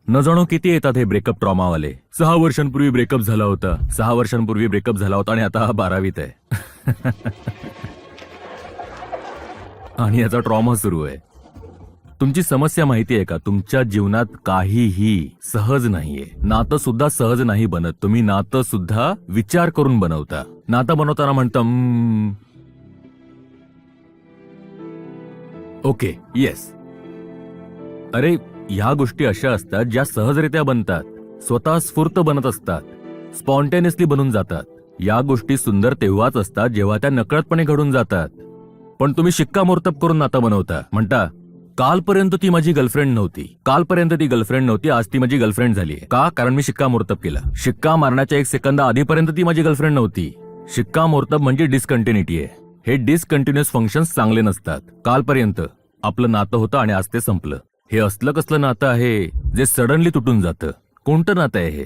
न जाणो किती येतात हे ब्रेकअप ट्रॉमावाले. 6 वर्षांपूर्वी ब्रेकअप झाला होता, 6 वर्षांपूर्वी ब्रेकअप झाला होता आणि आता हा 12वीत आहे. आणि याचा ट्रॉमा सुरू आहे. तुमची समस्या माहिती आहे का? तुमच्या जीवनात काहीही सहज नाहीये. नातं सुद्धा सहज नाही बनत. तुम्ही नातं सुद्धा विचार करून बनवता. नातं बनवताना म्हणता ओके, येस. अरे, ह्या गोष्टी अशा असतात ज्या सहजरित्या बनतात, स्वतः स्फूर्त बनत असतात, स्पॉन्टेनियसली बनून जातात. या गोष्टी सुंदर तेव्हाच असतात जेव्हा त्या नकळतपणे घडून जातात. पण तुम्ही शिक्कामोर्तब करून नातं बनवता. म्हणता कालपर्यंत ती माझी गर्लफ्रेंड नव्हती, कालपर्यंत ती गर्लफ्रेंड नव्हती, आज ती माझी गर्लफ्रेंड झाली. का? कारण मी शिक्कामोर्तब केला. शिक्का मारण्याच्या 1 सेकंद आधीपर्यंत ती माझी गर्लफ्रेंड नव्हती. शिक्कामोर्तब म्हणजे डिसकंटिन्युटी आहे. हे डिसकंटिन्युअस फंक्शन्स चांगले नसतात. कालपर्यंत आपलं नातं होतं आणि आज ते संपलं. हे असलं कसलं नातं आहे जे सडनली तुटून जातं? कोणतं नातं आहे हे?